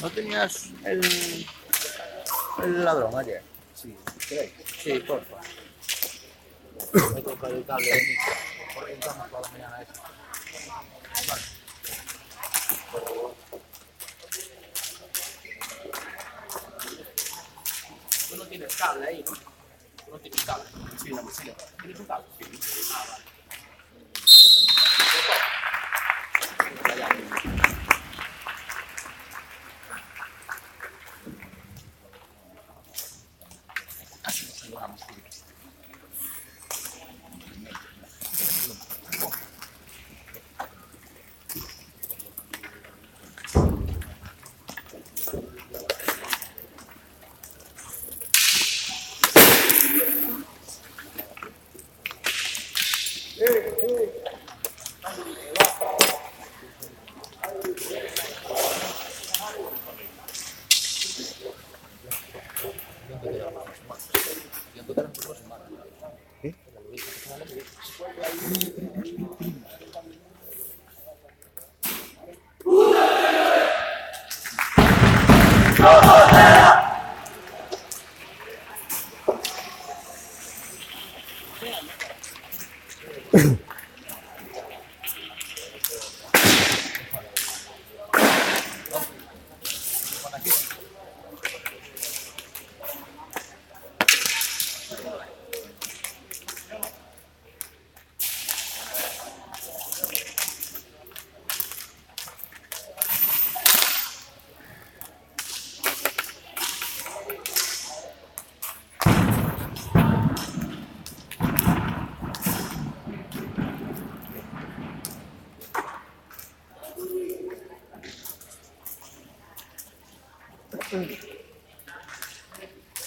¿No tenías el ladrón ayer? Sí, ¿crees? Sí, porfa. Me toca el cable de mí. Porque entramos toda la mañana eso. Vale. Tú no tienes cable ahí, ¿no? Tú no tienes cable. Sí, la mochila. ¿Tienes un cable? Sí. Ah, vale.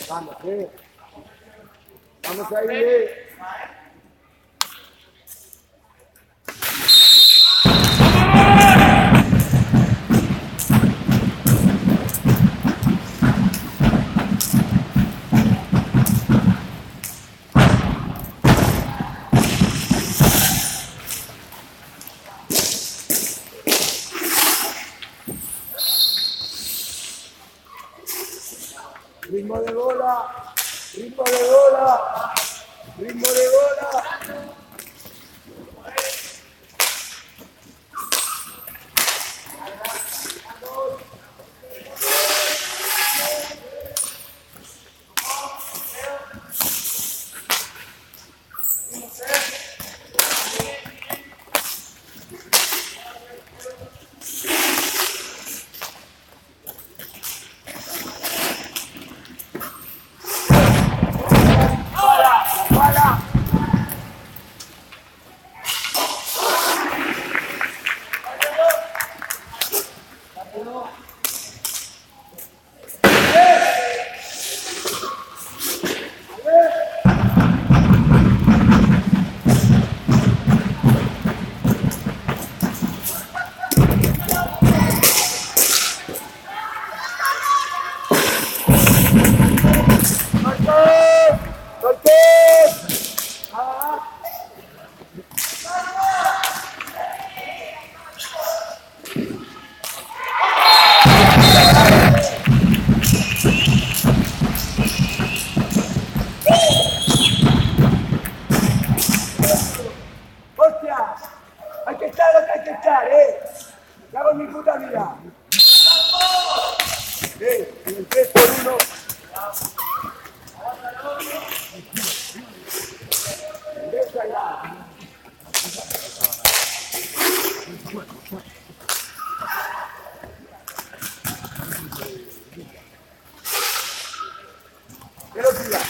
Vamos, vamos ahí. Ritmo de bola, ritmo de bola, ritmo de bola. ¡Hostia! Hay que estar lo que hay que estar, ¿eh? Cago en mi puta vida. En el 3 por 1. Velocidad.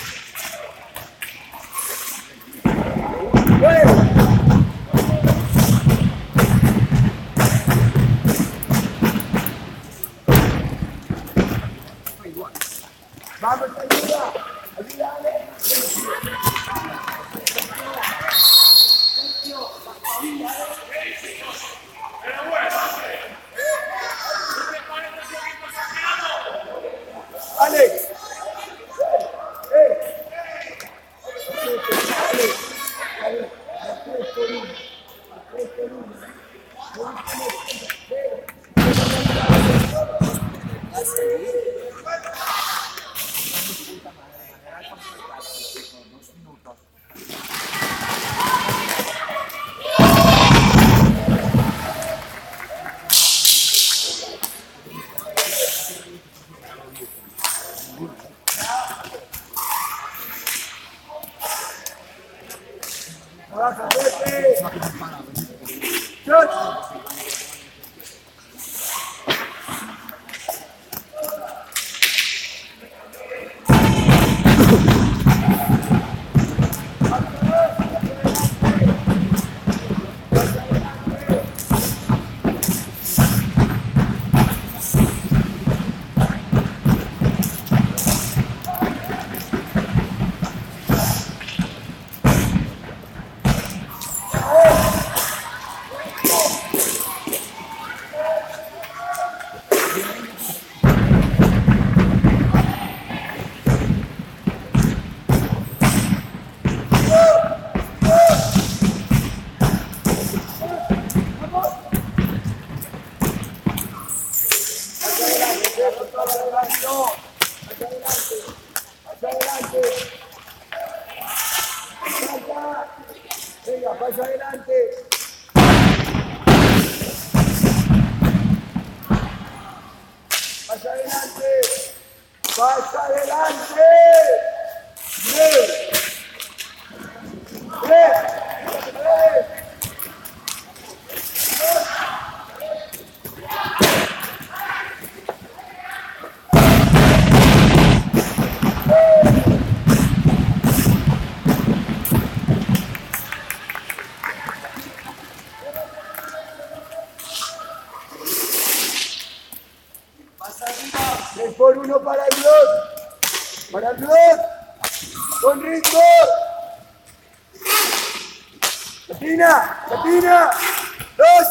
Vamos, ayuda. Ayúdale. Alex. No, hacia adelante, hacia adelante. Salta. Venga, pasa adelante. Pasa adelante. Pasa adelante. Bien. Bien. Bien. Tres por uno para el blog. Para el blog. Con ritmo. Latina. Latina. Dos.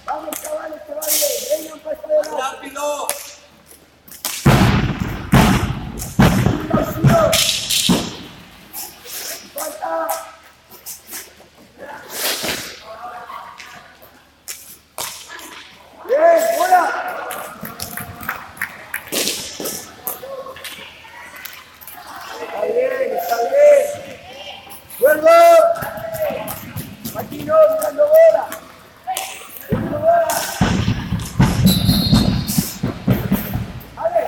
Vamos, chavales, que va bien. Venga, un paso de lado. ¡Rápido! Falta. Bien, bola. Está bien, está bien. Vuelvo. Aquí no, mirando bola. Mirando bola. Vale.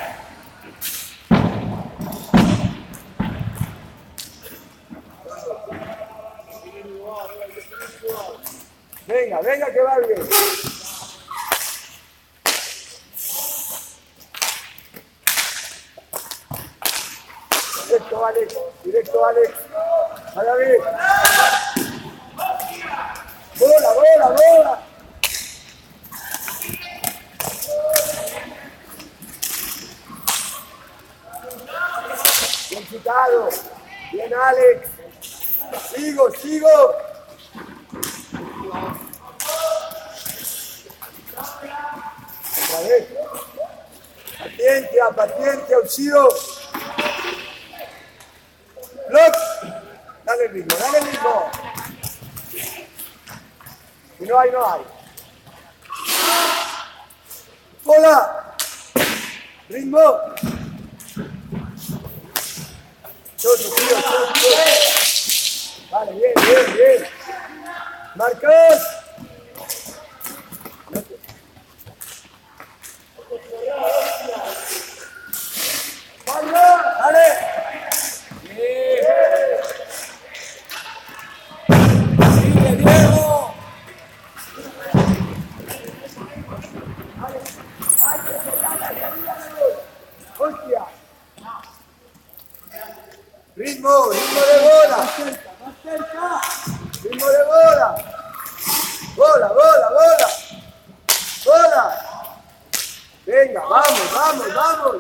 Venga, venga que va bien. Directo, Alex. Directo, Alex. A la vez. Bola, bola, bola. Bien quitado. Bien, Alex. Sigo, sigo. Otra vez. Paciencia, paciencia, Uchido. Block. Dale el ritmo, dale el ritmo. Si no hay, no hay. Bola. Ritmo. Chocho, tío, chocho. Vale, bien, bien, bien. Marcos. Dale. Bien. Sigue, Diego. Hostia. Ritmo, ritmo de bola. Más cerca. Ritmo de bola. Bola, bola, bola. Bola. Venga, vamos, vamos, vamos.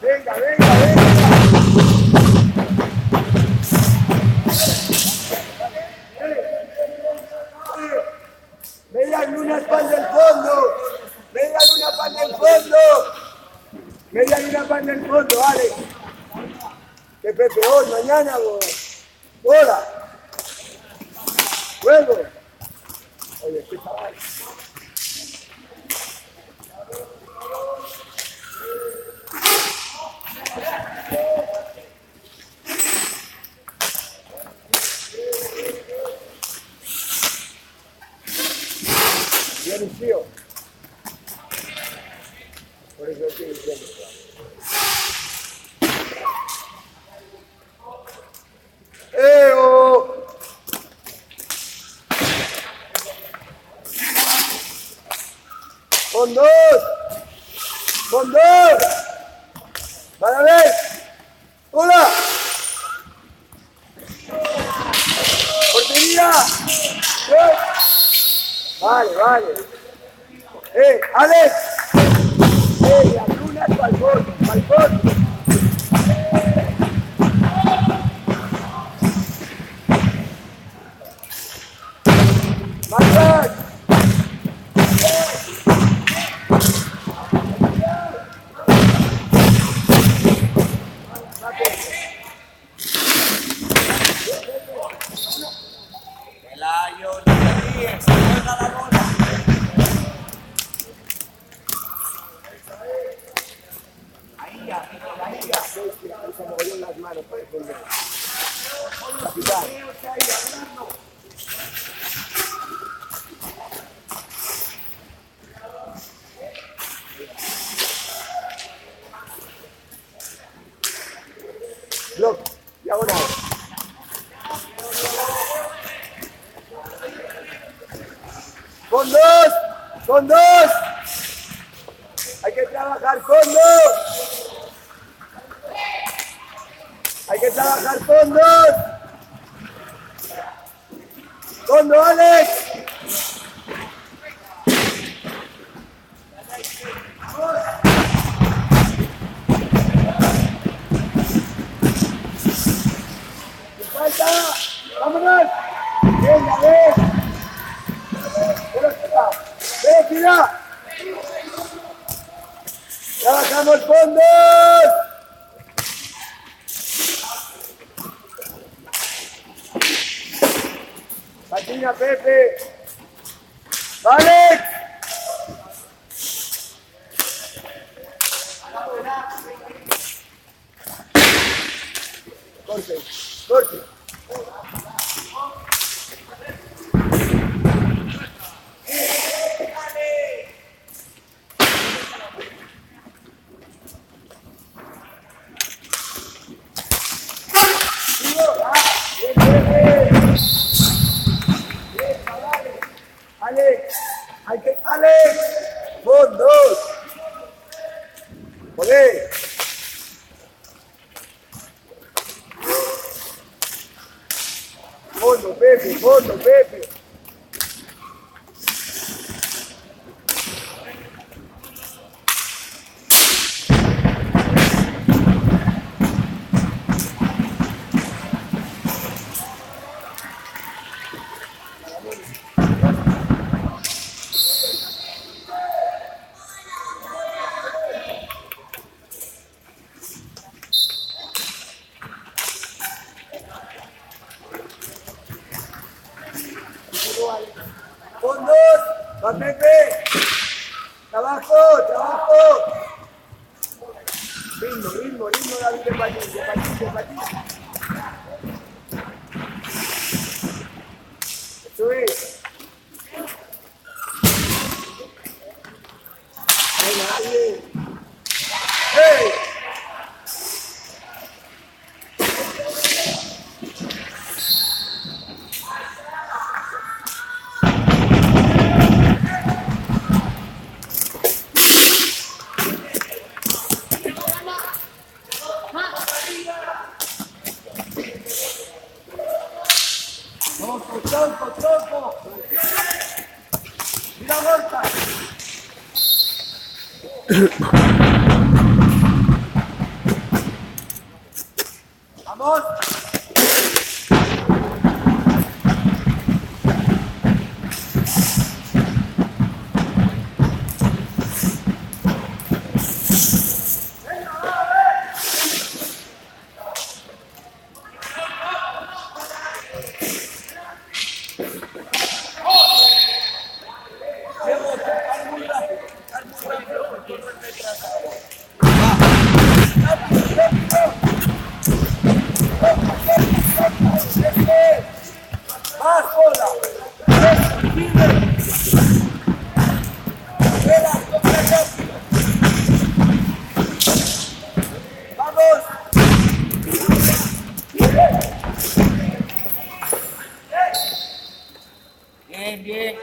Venga, venga, venga. Media luna pan del fondo. Media luna pan del fondo. Media luna pan del fondo, vale. Que Pepe hoy, mañana, vos. Hola. Vuelvo. Oye, qué chaval. Bien, tío. Por eso estoy diciendo. ¡Eo! Con dos. Con dos. Para ver. Hola. Portería. Vale, vale. Alex. La luna Al fondo, al fondo. Marcos. Pelayo, no te ríes, juega la bola. Ahí ya, ahí ya. Se movió en las manos para defender. Capitán. Block, diagonal. Con dos. Hay que trabajar con dos. Hay que trabajar con dos. Fondo, Alex. Falta. Vámonos. Venga, ven. Ven, tira. Trabajamos fondos. Patina, Pepe. Alex. Corte, corte. Alex, hay que, Alex, fondos. Joder. Fondo, Pepe, fondo, Pepe. Fondos, va Pepe. Trabajo, trabajo. Ritmo, David de Patín. Eso es. Venga, dale. ¡Hey! Tronco. Mira, Gorka. Vamos. Más bola. Vamos. Bien.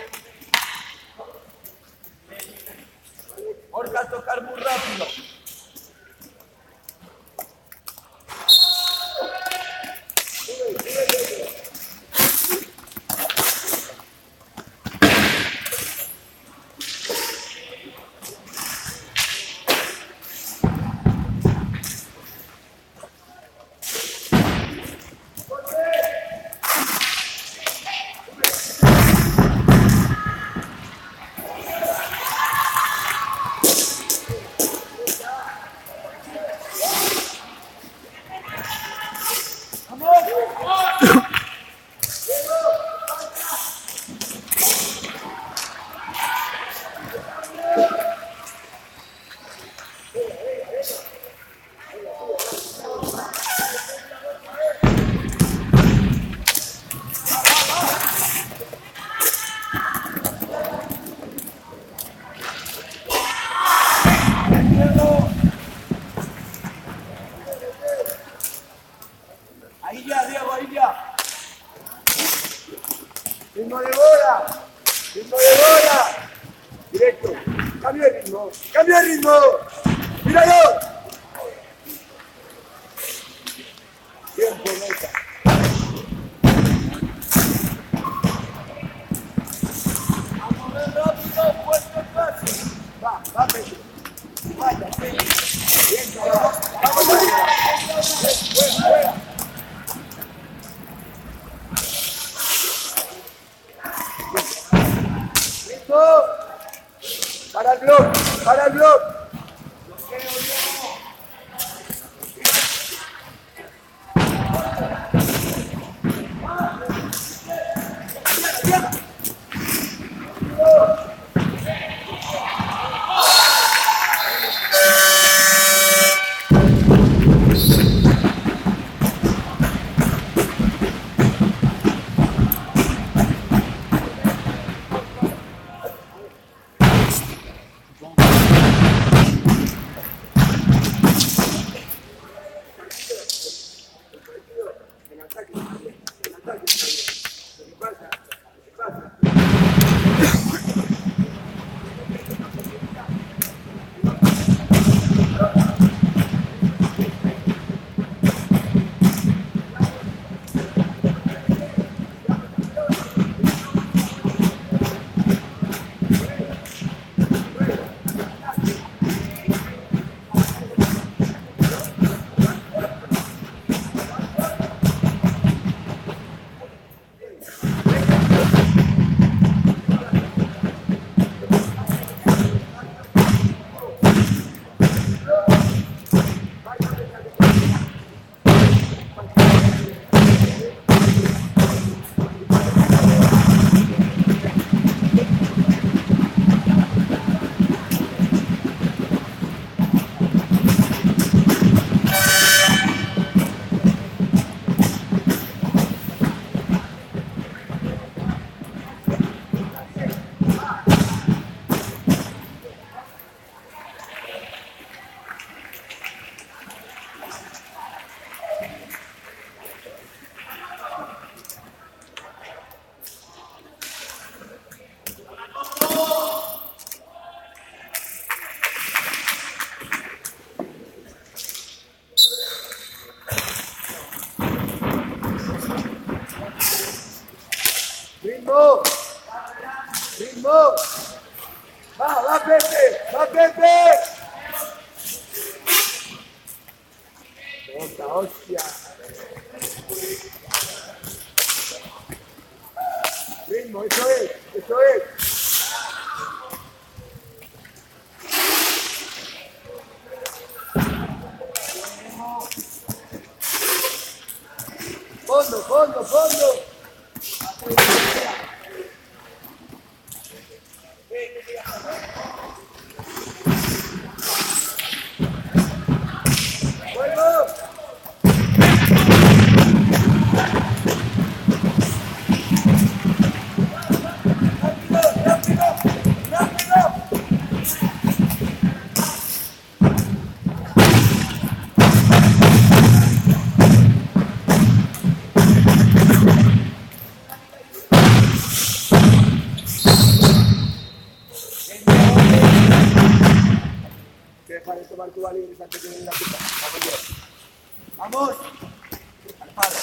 Orca, tocar muy rápido. Cambia el ritmo. Cambia el ritmo. Míralo. Tiempo, meta. Vamos a ver rápido, fuerte el pase. Va, Pedro. Vaya, Pedro. Bien, cabrón. Vamos a fuera. Listo. Para el blog, para el blog. Ritmo. Ritmo. Va Pepe. Va Pepe. Otra hostia. Ritmo, eso es, eso es. Fondo, fondo, fondo. Para tomar tu vale y antes de venir a la puta. Vamos. Al palo.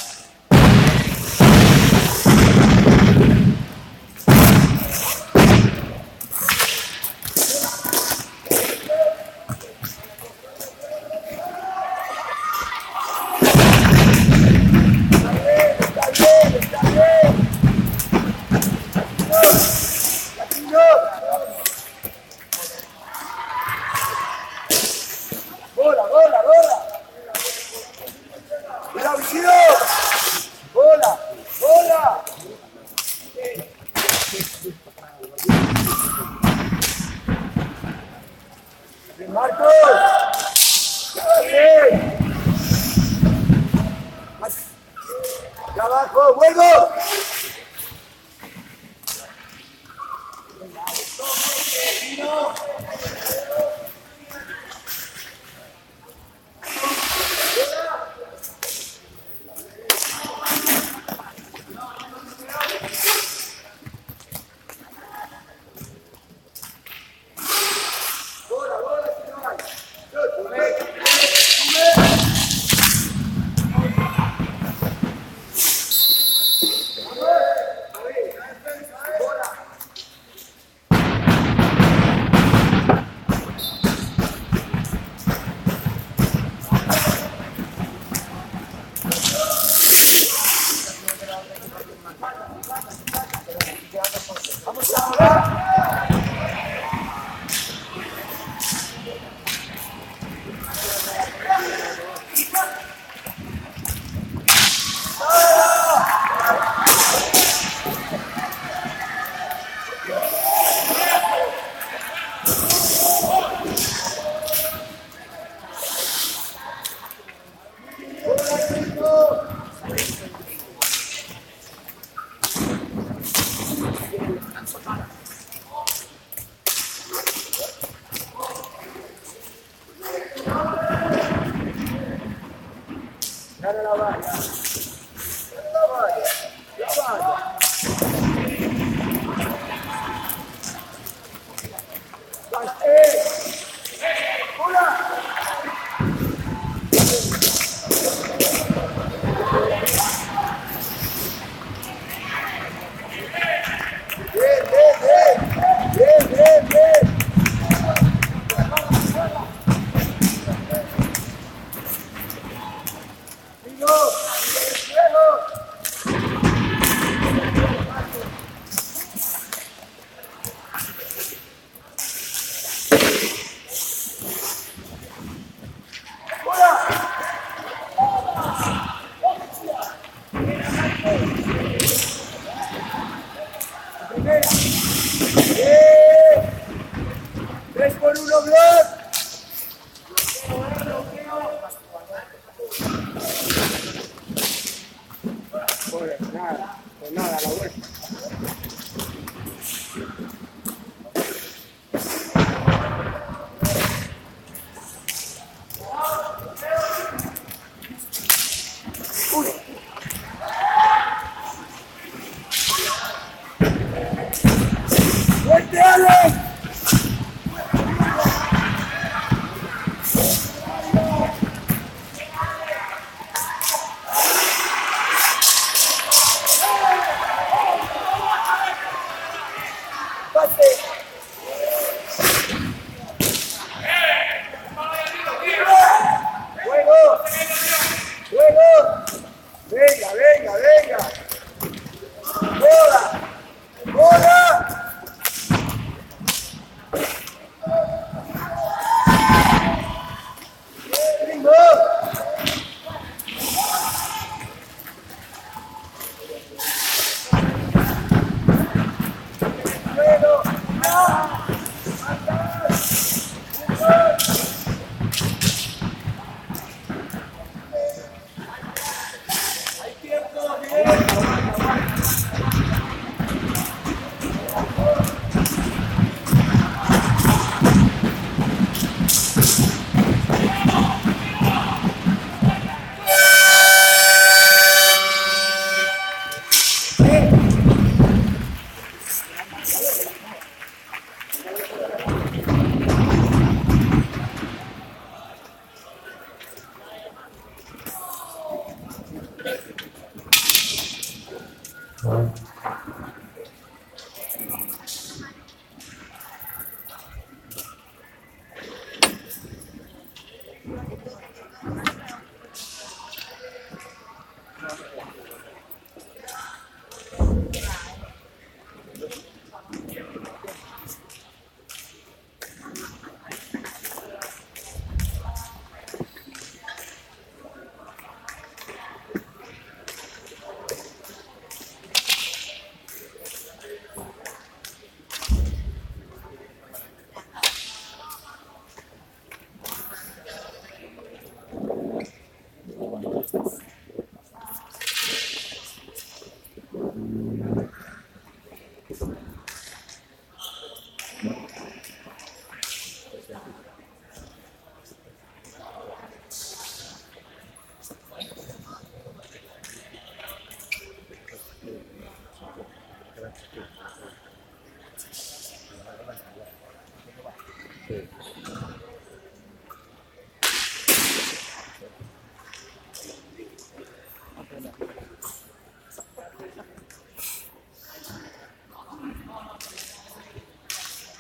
¡Bola, bola, bola! ¡Cuidado, Visido! ¡Bola, bola! ¡Bien, Marcos! ¡Bien! ¡De abajo, vuelvo! Gana la valla. La valla. La valla. ¡Hola! Bien, bien, bien. Bien, bien, bien. Sigo. Luego. Primera. Bien. 3-1, Glock. Pues nada, la vuelta. ¡Fuerte, Alex! ¡Pase! ¡Juego! ¡Juego! ¡Venga, venga, venga! ¡Bola! ¡Bola! ¡Bingo! ¡Juego! ¡Ah! ¡Hay tiempo!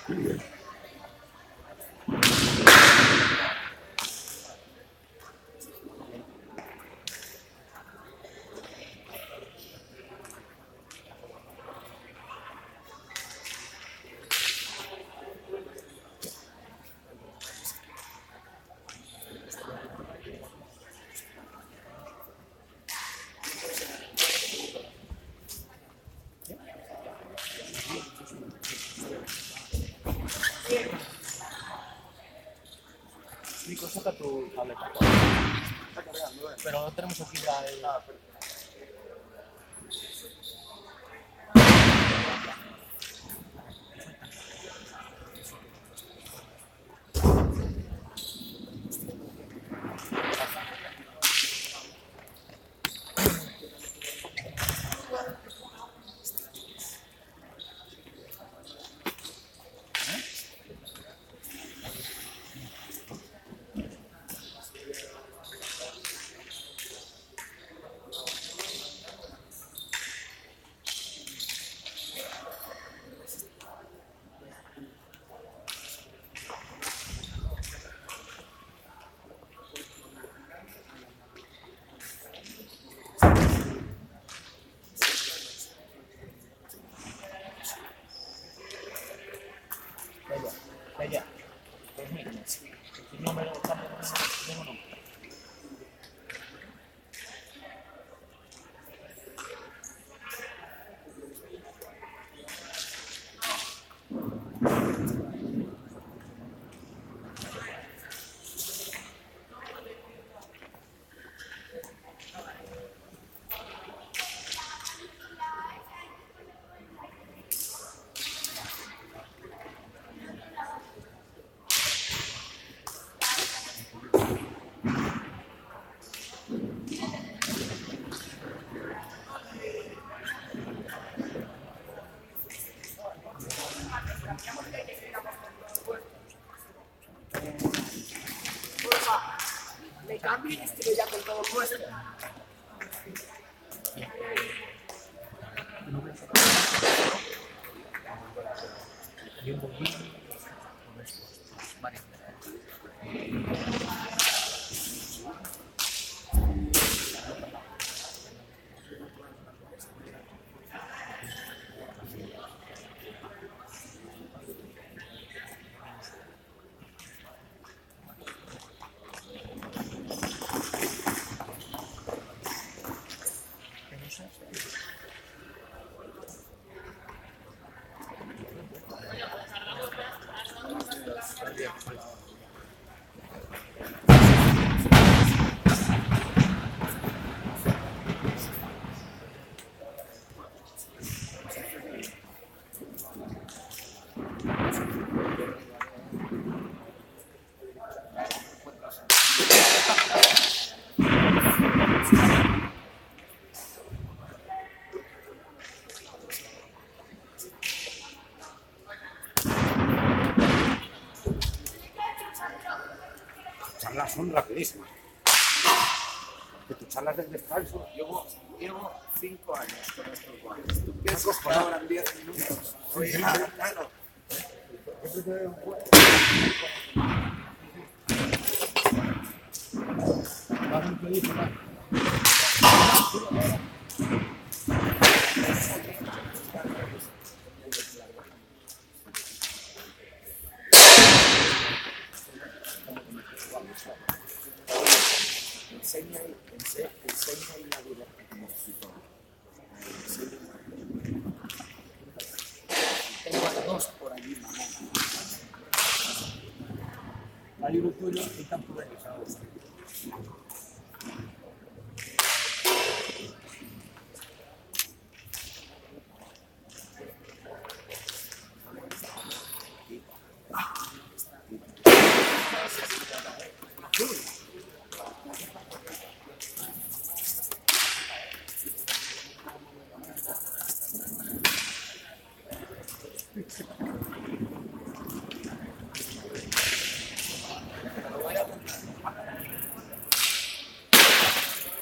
¡Bien! Nico, saca tu tableta. Está cargando, Pero no tenemos aquí la... Bella. 2000. El número, tengo número. Me cambio y estoy ya con todo puesto. Y un poquito. Vale. Charlas son rapidísimas. Que tus charlas del descanso. Llevo 5 años con estos guantes. ¿Tú piensas que ahora en 10 minutos? Oye, claro. Enseña y la directa como escritor. Tengo a 2 por allí, mamá. El libro tuyo y tanto de ellos.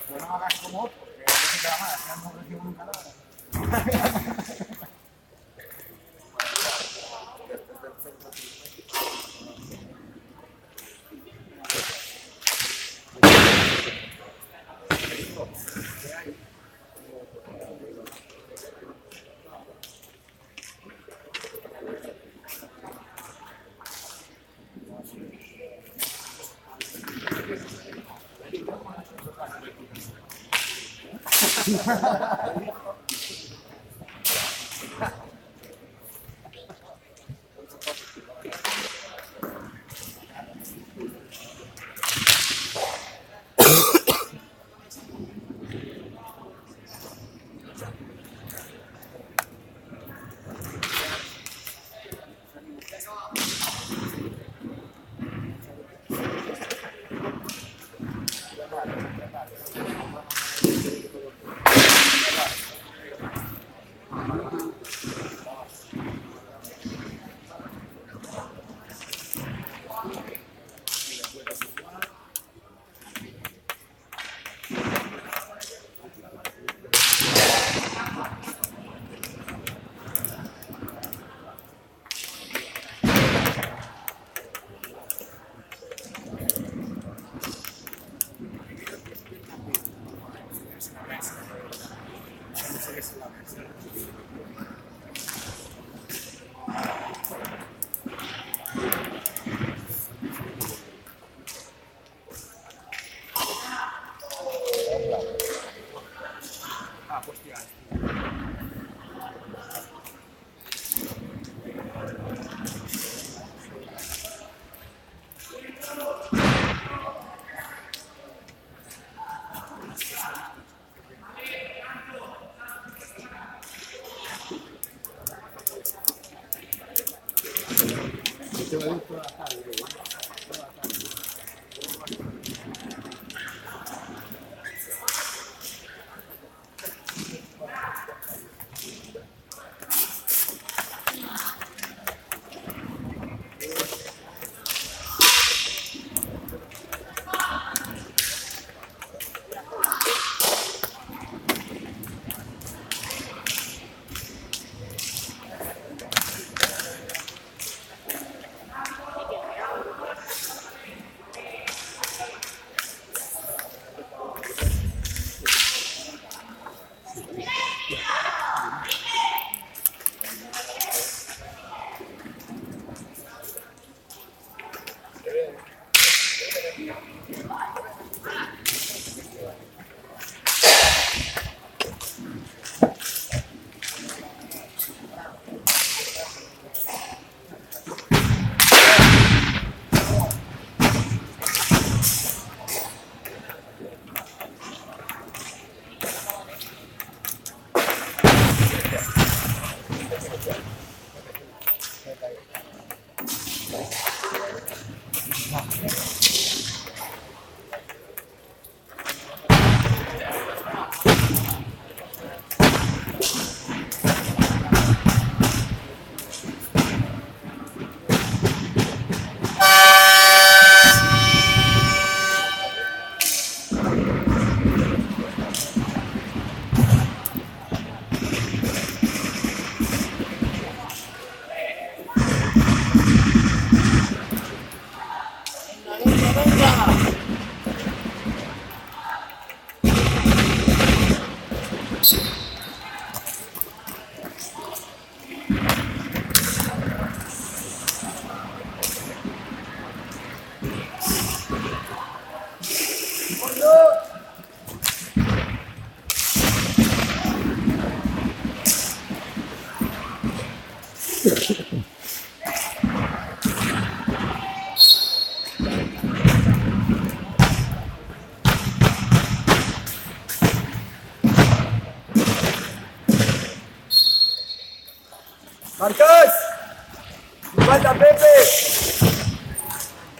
No hagas como otro, que no se queda mal, así no recibo nunca nada.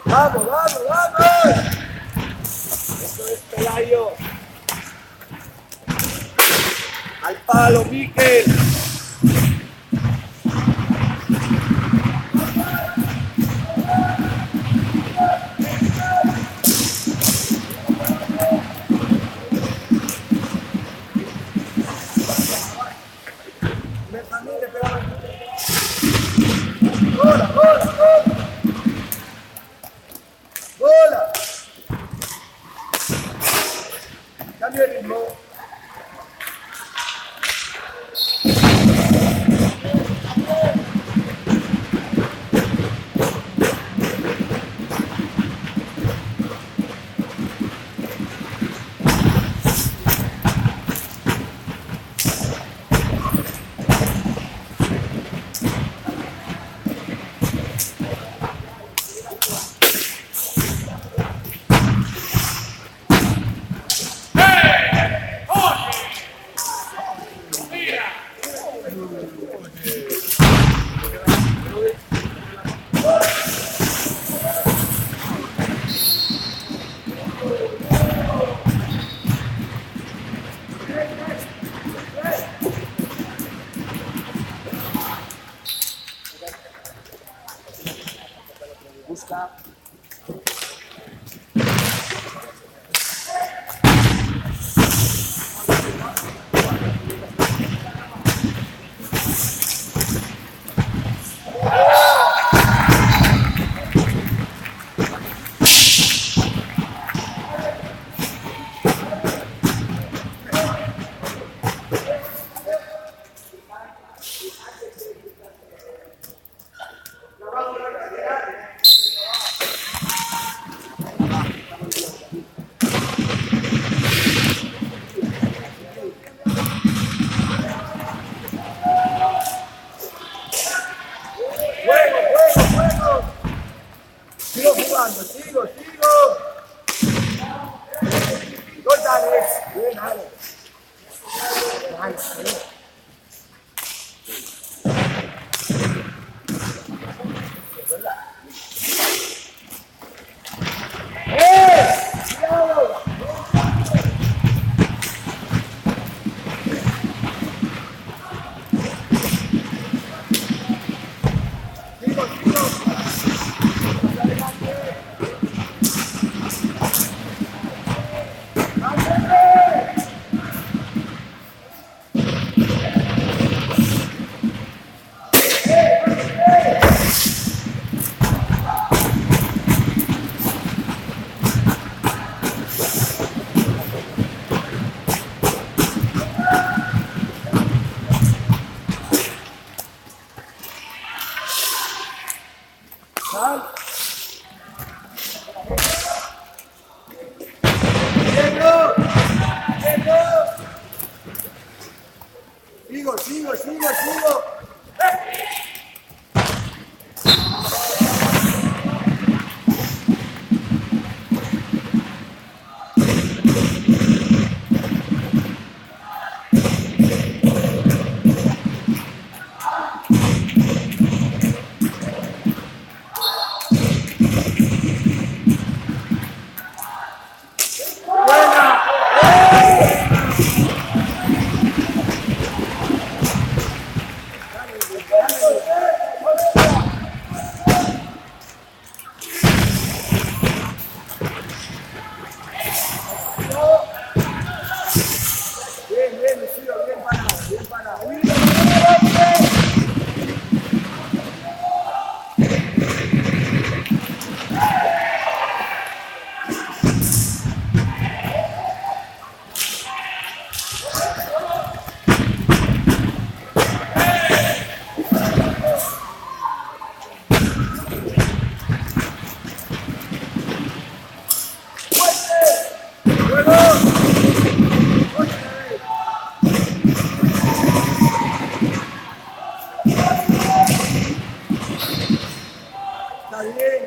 Vamos, vamos, vamos. Eso es Pelayo. Al palo, Miquel. Benjamín, le pegaba. ¡Bola, bola, bola! ¡Bola! Cambio de ritmo. Busca. ¡Juego, juego, juego! Sigo jugando, sigo. Gol de Alex. Bien, Alex. Nice. ¡Cuidado! Sigo. Sal. Sigo. Bien, Lucio, bien parado.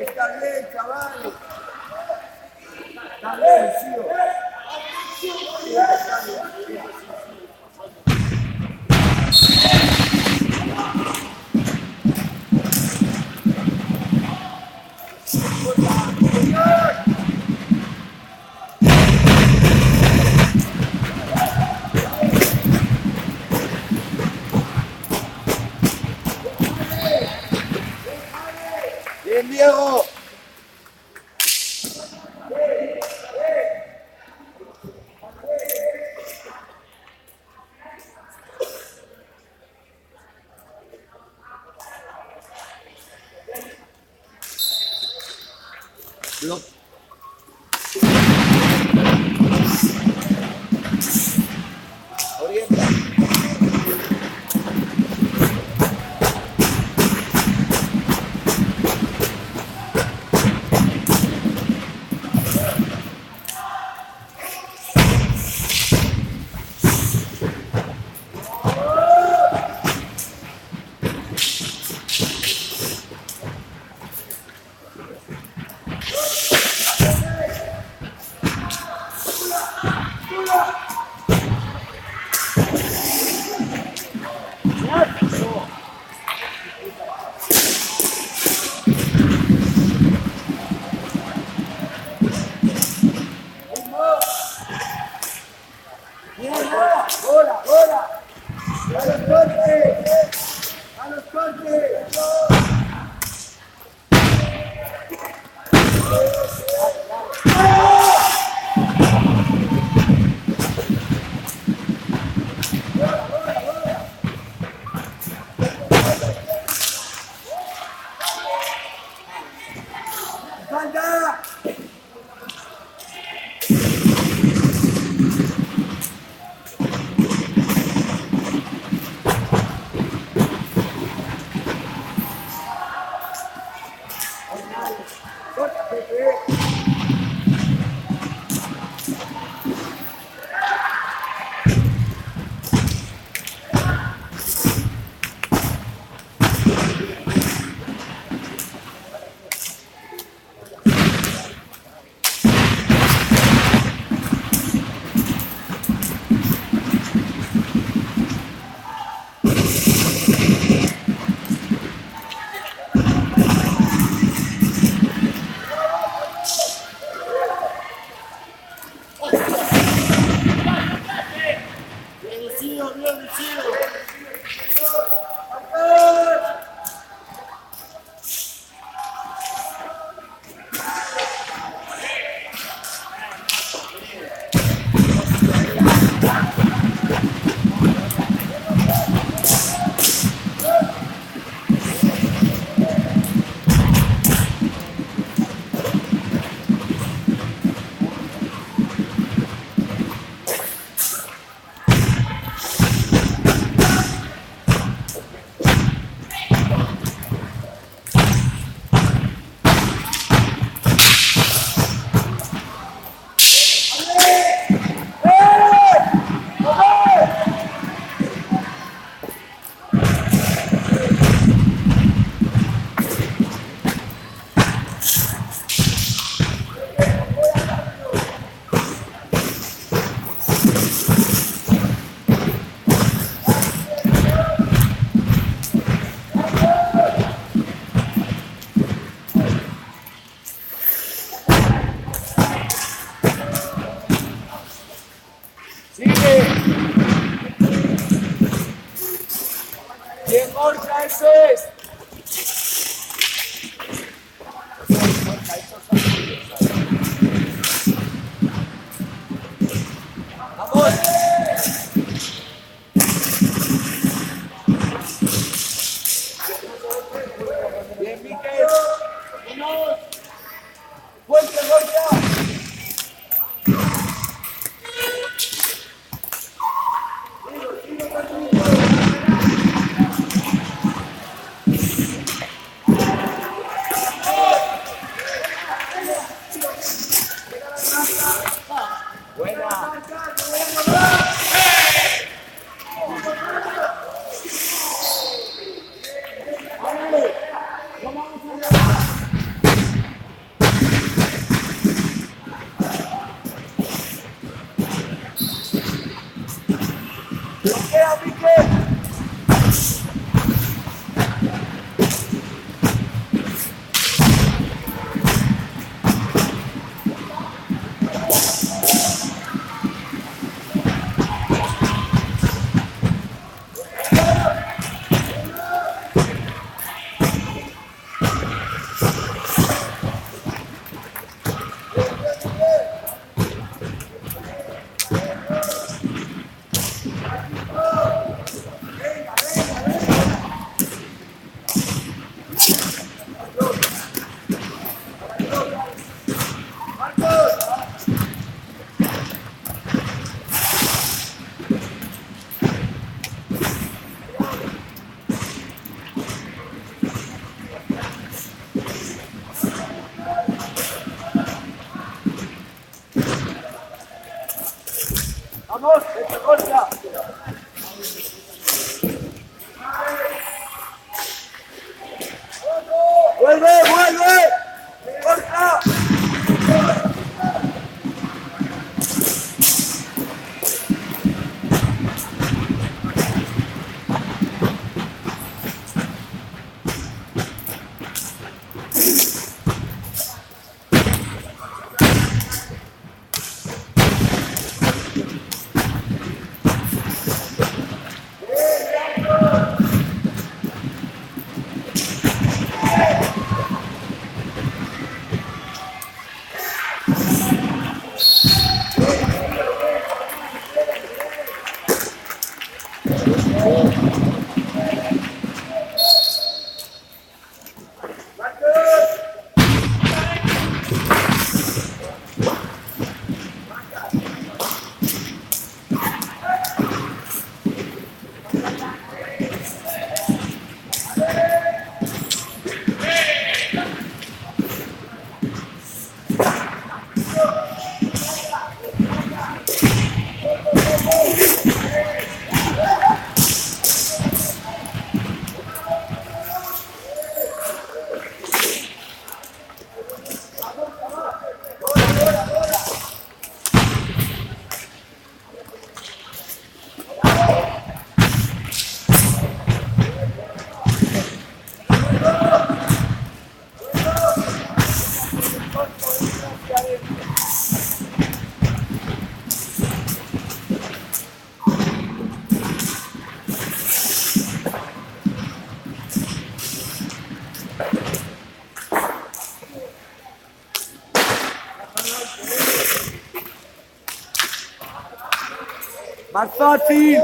Está bien, chavales. Está bien, Lucio. Bien, Diego. Orienta. ¡Hola, hola! ¡A los cortes! ¡A los cortes! ¡Falta! ¡Corta, Pepe! ¡Bien, Borja, eso es! ¡Vamos! ¡Bien, Miquel! ¡Vamos! ¡Fuerte, Borja! Vamos, esta corta. Vuelve, vuelve. Corta. Más fácil.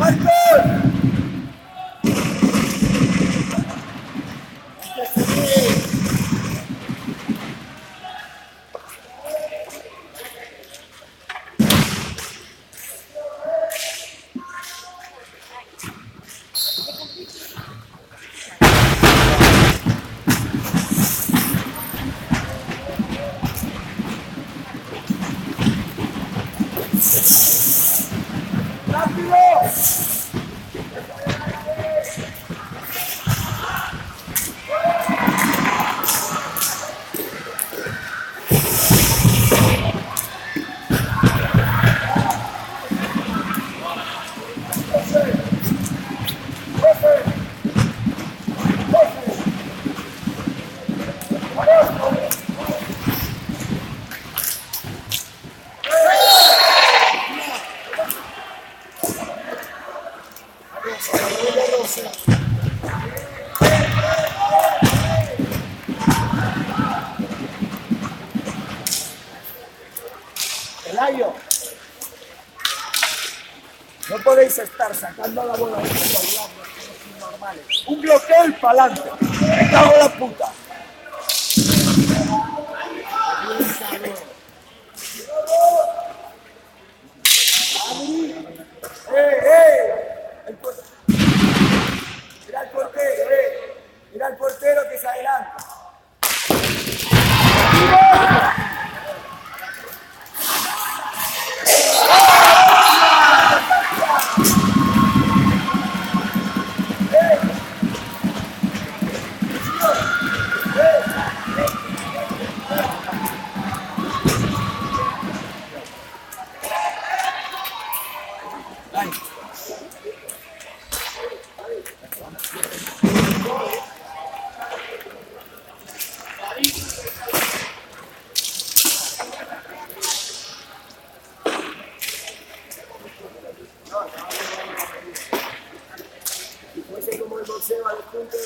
¡Alcohol! Pelayo, no podéis estar sacando la bola de los normales. Un bloqueo y pa'lante. Me cago en la puta. Mira el portero, mira el portero que se adelanta. Fuese como el boxeo a los puntos.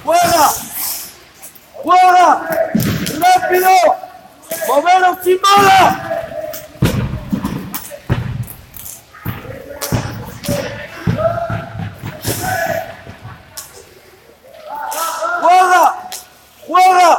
¡Juega! ¡Juega! ¡Rápido! ¡Moveros sin bola! ¡Juega! ¡Juega!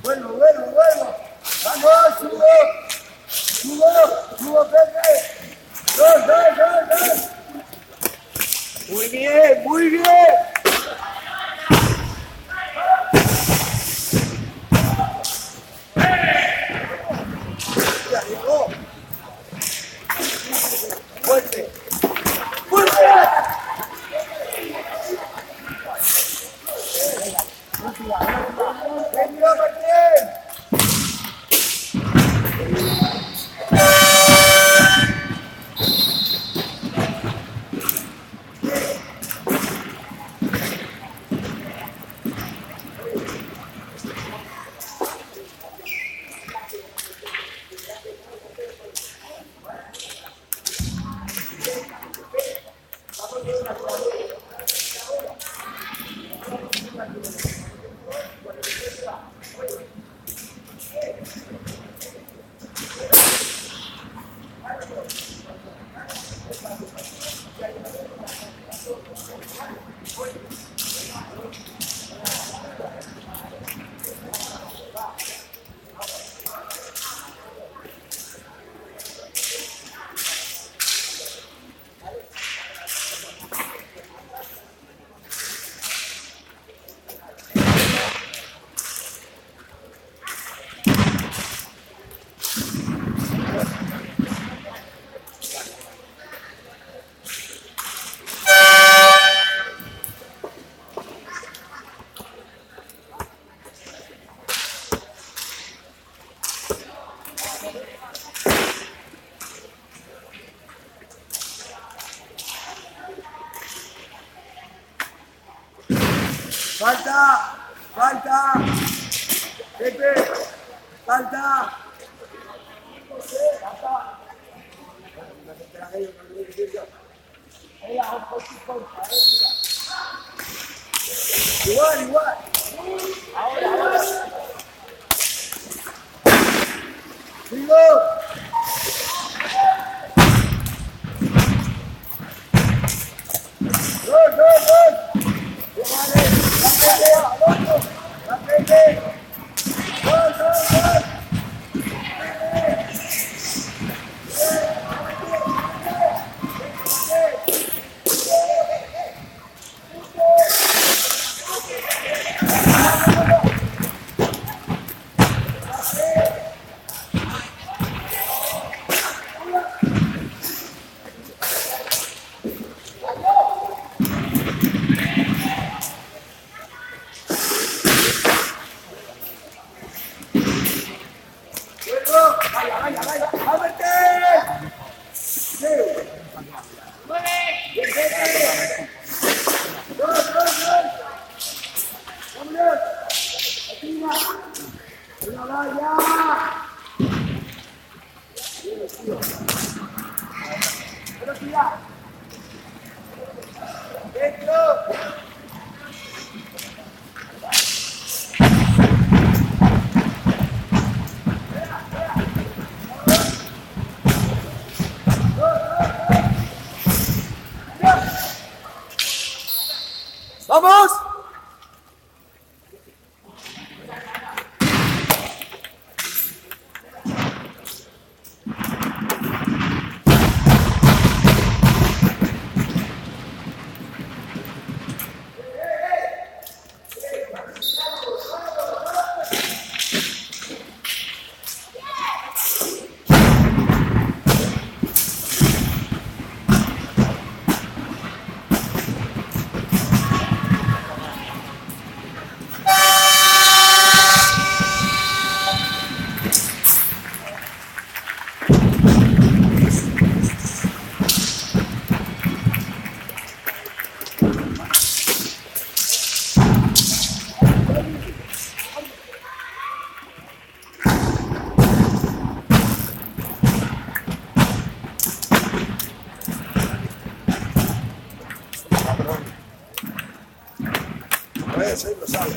Vuelvo. Vamos, subo, Pepe. Dos. Muy bien. Ya llegó. Fuerte. ¡Venga, Martín! Falta. Pepe, falta. Igual. Ahora. Sigo. Dos. La Pepe. Dos. Dentro. eso, él lo sabe.